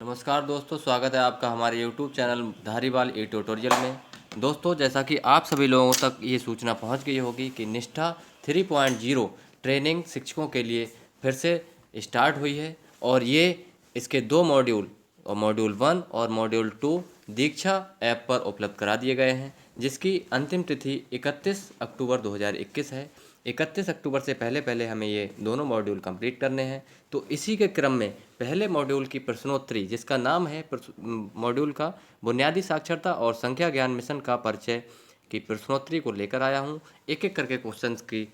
नमस्कार दोस्तों, स्वागत है आपका हमारे YouTube चैनल धारीवाल ई ट्यूटोरियल में। दोस्तों, जैसा कि आप सभी लोगों तक ये सूचना पहुंच गई होगी कि निष्ठा 3.0 ट्रेनिंग शिक्षकों के लिए फिर से स्टार्ट हुई है और ये इसके दो मॉड्यूल और मॉड्यूल 1 और मॉड्यूल 2 दीक्षा ऐप पर उपलब्ध करा दिए गए हैं, जिसकी अंतिम तिथि 31 अक्टूबर 2021 है। 31 अक्टूबर से पहले पहले हमें ये दोनों मॉड्यूल कंप्लीट करने हैं। तो इसी के क्रम में पहले मॉड्यूल की प्रश्नोत्तरी, जिसका नाम है मॉड्यूल का बुनियादी साक्षरता और संख्या ज्ञान मिशन का परिचय की प्रश्नोत्तरी को लेकर आया हूँ। एक एक करके क्वेश्चंस की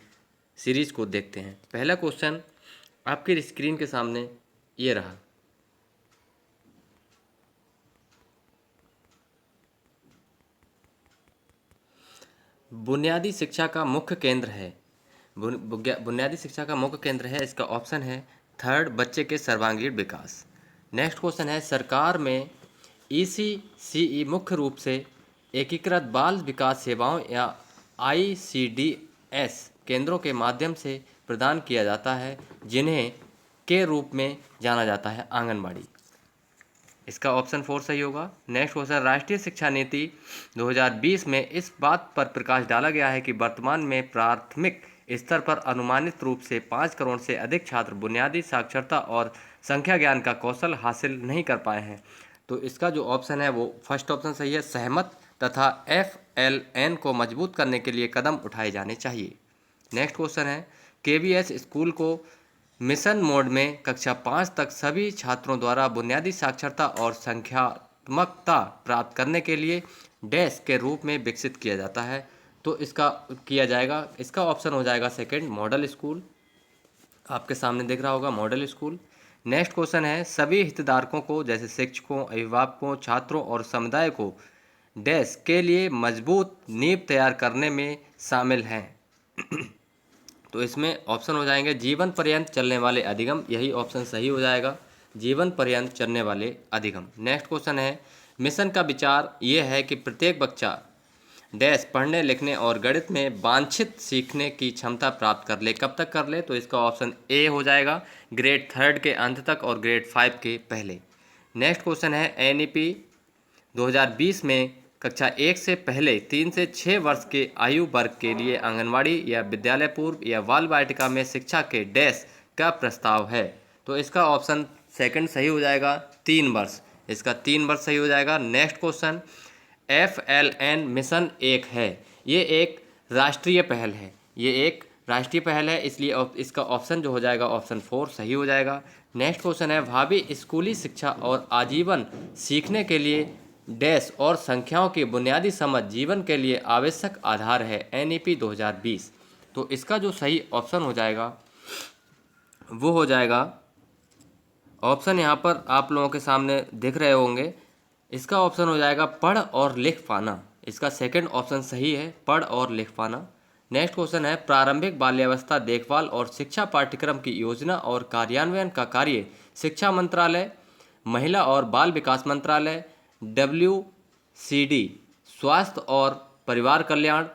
सीरीज को देखते हैं। पहला क्वेश्चन आपकी स्क्रीन के सामने ये रहा। बुनियादी शिक्षा का मुख्य केंद्र है बुनियादी शिक्षा का मुख्य केंद्र है। इसका ऑप्शन है थर्ड, बच्चे के सर्वांगीण विकास। नेक्स्ट क्वेश्चन है, सरकार में ECCE मुख्य रूप से एकीकृत बाल विकास सेवाओं या ICDS केंद्रों के माध्यम से प्रदान किया जाता है, जिन्हें के रूप में जाना जाता है आंगनबाड़ी। इसका ऑप्शन 4 सही होगा। नेक्स्ट क्वेश्चन, राष्ट्रीय शिक्षा नीति 2020 में इस बात पर प्रकाश डाला गया है कि वर्तमान में प्राथमिक स्तर पर अनुमानित रूप से 5 करोड़ से अधिक छात्र बुनियादी साक्षरता और संख्या ज्ञान का कौशल हासिल नहीं कर पाए हैं। तो इसका जो ऑप्शन है वो फर्स्ट ऑप्शन सही है, सहमत, तथा FLN को मजबूत करने के लिए कदम उठाए जाने चाहिए। नेक्स्ट क्वेश्चन है, KVS स्कूल को मिशन मोड में कक्षा 5 तक सभी छात्रों द्वारा बुनियादी साक्षरता और संख्यात्मकता प्राप्त करने के लिए डैश के रूप में विकसित किया जाता है। तो इसका ऑप्शन हो जाएगा सेकंड, मॉडल स्कूल। आपके सामने दिख रहा होगा मॉडल स्कूल। नेक्स्ट क्वेश्चन है, सभी हितधारकों को जैसे शिक्षकों, अभिभावकों, छात्रों और समुदाय को डैश के लिए मजबूत नींव तैयार करने में शामिल हैं। तो इसमें ऑप्शन हो जाएंगे जीवन पर्यंत चलने वाले अधिगम, यही ऑप्शन सही हो जाएगा, जीवन पर्यंत चलने वाले अधिगम। नेक्स्ट क्वेश्चन है, मिशन का विचार ये है कि प्रत्येक बच्चा डैश पढ़ने, लिखने और गणित में वांछित सीखने की क्षमता प्राप्त कर ले। कब तक कर ले? तो इसका ऑप्शन ए हो जाएगा, ग्रेड 3 के अंत तक और ग्रेड 5 के पहले। नेक्स्ट क्वेश्चन है, NEP 2020 में कक्षा 1 से पहले 3 से 6 वर्ष के आयु वर्ग के लिए आंगनवाड़ी या विद्यालय पूर्व या बाल वाटिका में शिक्षा के डैश का प्रस्ताव है। तो इसका ऑप्शन सेकंड सही हो जाएगा, 3 वर्ष। इसका 3 वर्ष सही हो जाएगा। नेक्स्ट क्वेश्चन, FLN मिशन एक है, ये एक राष्ट्रीय पहल है, इसलिए इसका ऑप्शन जो हो जाएगा ऑप्शन 4 सही हो जाएगा। नेक्स्ट क्वेश्चन है, भावी स्कूली शिक्षा और आजीवन सीखने के लिए डैश और संख्याओं की बुनियादी समझ जीवन के लिए आवश्यक आधार है, NEP 2020। तो इसका जो सही ऑप्शन हो जाएगा वो हो जाएगा ऑप्शन, यहाँ पर आप लोगों के सामने दिख रहे होंगे, इसका ऑप्शन हो जाएगा पढ़ और लिख पाना। इसका सेकंड ऑप्शन सही है, पढ़ और लिख पाना। नेक्स्ट क्वेश्चन है, प्रारंभिक बाल्यावस्था देखभाल और शिक्षा पाठ्यक्रम की योजना और कार्यान्वयन का कार्य शिक्षा मंत्रालय, महिला और बाल विकास मंत्रालय, WCD स्वास्थ्य और परिवार कल्याण,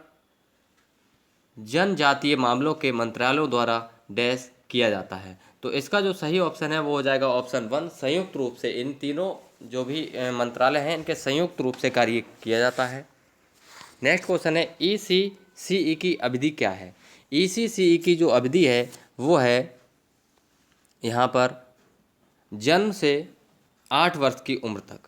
जनजातीय मामलों के मंत्रालयों द्वारा डैश किया जाता है। तो इसका जो सही ऑप्शन है वो हो जाएगा ऑप्शन 1, संयुक्त रूप से इन तीनों जो भी मंत्रालय हैं इनके संयुक्त रूप से कार्य किया जाता है। नेक्स्ट क्वेश्चन है, ECCE की अवधि क्या है? ECCE की जो अवधि है वो है यहाँ पर जन्म से 8 वर्ष की उम्र तक।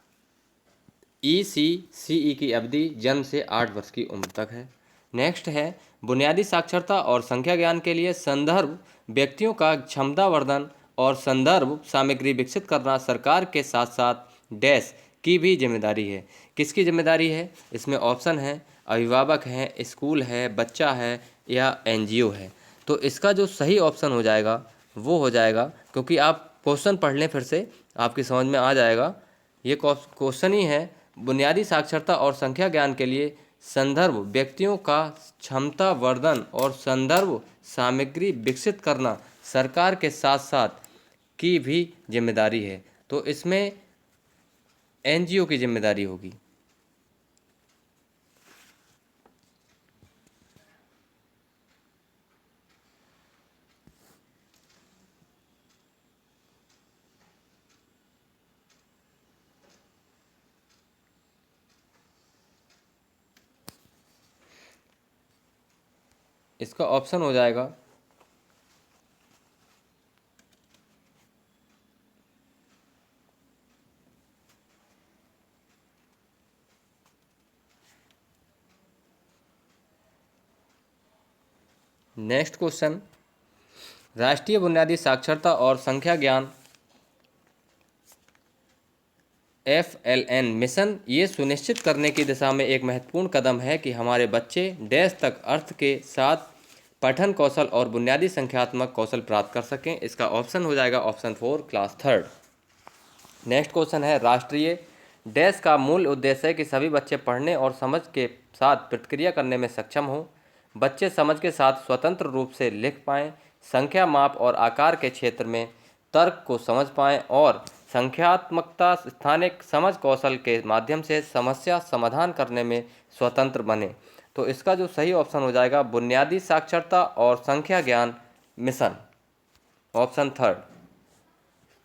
ECCE की अवधि जन्म से 8 वर्ष की उम्र तक है। नेक्स्ट है, बुनियादी साक्षरता और संख्या ज्ञान के लिए संदर्भ व्यक्तियों का क्षमतावर्धन और संदर्भ सामग्री विकसित करना सरकार के साथ साथ डैश की भी जिम्मेदारी है। किसकी जिम्मेदारी है? इसमें ऑप्शन है अभिभावक है, स्कूल है, बच्चा है या NGO है। तो इसका जो सही ऑप्शन हो जाएगा वो हो जाएगा, क्योंकि आप क्वेश्चन पढ़ लें फिर से आपकी समझ में आ जाएगा। ये क्वेश्चन ही है, बुनियादी साक्षरता और संख्या ज्ञान के लिए संदर्भ व्यक्तियों का क्षमता वर्धन और संदर्भ सामग्री विकसित करना सरकार के साथ साथ की भी जिम्मेदारी है। तो इसमें NGO की जिम्मेदारी होगी। इसका ऑप्शन हो जाएगा नेक्स्ट क्वेश्चन, राष्ट्रीय बुनियादी साक्षरता और संख्या ज्ञान FLN मिशन ये सुनिश्चित करने की दिशा में एक महत्वपूर्ण कदम है कि हमारे बच्चे डैश तक अर्थ के साथ पठन कौशल और बुनियादी संख्यात्मक कौशल प्राप्त कर सकें। इसका ऑप्शन हो जाएगा option 4 class 3rd। Next question है, राष्ट्रीय डैश का मूल उद्देश्य है कि सभी बच्चे पढ़ने और समझ के साथ प्रतिक्रिया करने में सक्षम हों। बच्चे समझ के साथ स्वतंत्र रूप से लिख पाएँ, संख्या माप और आकार के क्षेत्र में तर्क को समझ पाएँ और संख्यात्मकता स्थानिक समझ कौशल के माध्यम से समस्या समाधान करने में स्वतंत्र बने। तो इसका जो सही ऑप्शन हो जाएगा बुनियादी साक्षरता और संख्या ज्ञान मिशन, ऑप्शन 3rd,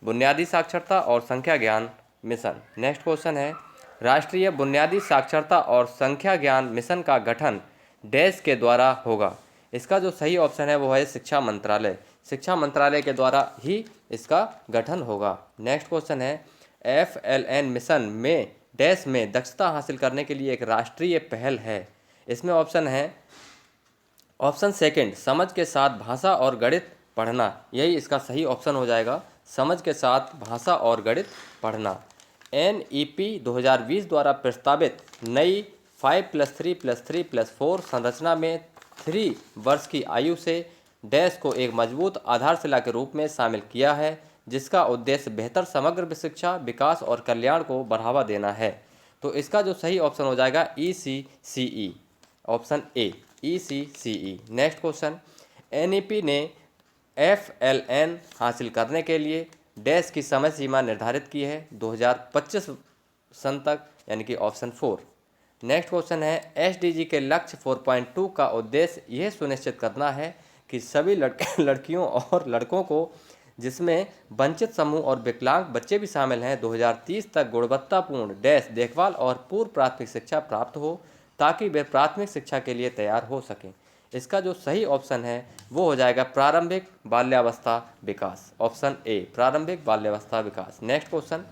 बुनियादी साक्षरता और संख्या ज्ञान मिशन। नेक्स्ट क्वेश्चन है, राष्ट्रीय बुनियादी साक्षरता और संख्या ज्ञान मिशन का गठन डैश के द्वारा होगा। इसका जो सही ऑप्शन है वो है शिक्षा मंत्रालय। शिक्षा मंत्रालय के द्वारा ही इसका गठन होगा। नेक्स्ट क्वेश्चन है, FLN मिशन में डैश में दक्षता हासिल करने के लिए एक राष्ट्रीय पहल है। इसमें ऑप्शन है ऑप्शन 2 समझ के साथ भाषा और गणित पढ़ना, यही इसका सही ऑप्शन हो जाएगा, समझ के साथ भाषा और गणित पढ़ना। NEP 2020 द्वारा प्रस्तावित नई 5+3+3+4 संरचना में 3 वर्ष की आयु से डैश को एक मजबूत आधारशिला के रूप में शामिल किया है, जिसका उद्देश्य बेहतर समग्र शिक्षा, विकास और कल्याण को बढ़ावा देना है। तो इसका जो सही ऑप्शन हो जाएगा ECCE, option A ECCE। Next question, NEP ने FLN हासिल करने के लिए डैश की समय सीमा निर्धारित की है 2025 सन तक, यानी कि ऑप्शन 4। नेक्स्ट क्वेश्चन है, SDG के लक्ष्य 4.2 का उद्देश्य यह सुनिश्चित करना है कि सभी लड़कियों और लड़कों को, जिसमें वंचित समूह और विकलांग बच्चे भी शामिल हैं, 2030 तक गुणवत्तापूर्ण डैश देखभाल और पूर्व प्राथमिक शिक्षा प्राप्त हो, ताकि वे प्राथमिक शिक्षा के लिए तैयार हो सकें। इसका जो सही ऑप्शन है वो हो जाएगा प्रारंभिक बाल्यावस्था विकास, ऑप्शन ए प्रारंभिक बाल्यावस्था विकास। नेक्स्ट क्वेश्चन,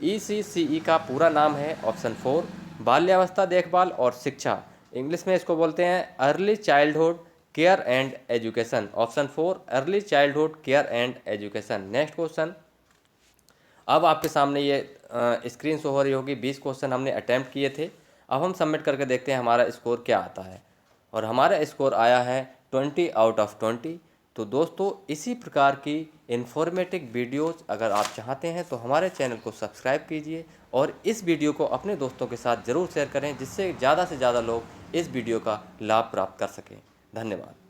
ECCE का पूरा नाम है ऑप्शन 4 बाल्यावस्था देखभाल और शिक्षा, इंग्लिश में इसको बोलते हैं early childhood care and education, option 4 early childhood care and education. Next question, अब आपके सामने ये स्क्रीन शो हो रही होगी, 20 क्वेश्चन हमने अटैम्प्ट किए थे। अब हम सबमिट करके देखते हैं हमारा स्कोर क्या आता है, और हमारा स्कोर आया है 20 आउट ऑफ 20। तो दोस्तों इसी प्रकार की इन्फॉर्मेटिव वीडियोज़ अगर आप चाहते हैं तो हमारे चैनल को सब्सक्राइब कीजिए और इस वीडियो को अपने दोस्तों के साथ ज़रूर शेयर करें, जिससे ज़्यादा से ज़्यादा लोग इस वीडियो का लाभ प्राप्त कर सकें। धन्यवाद।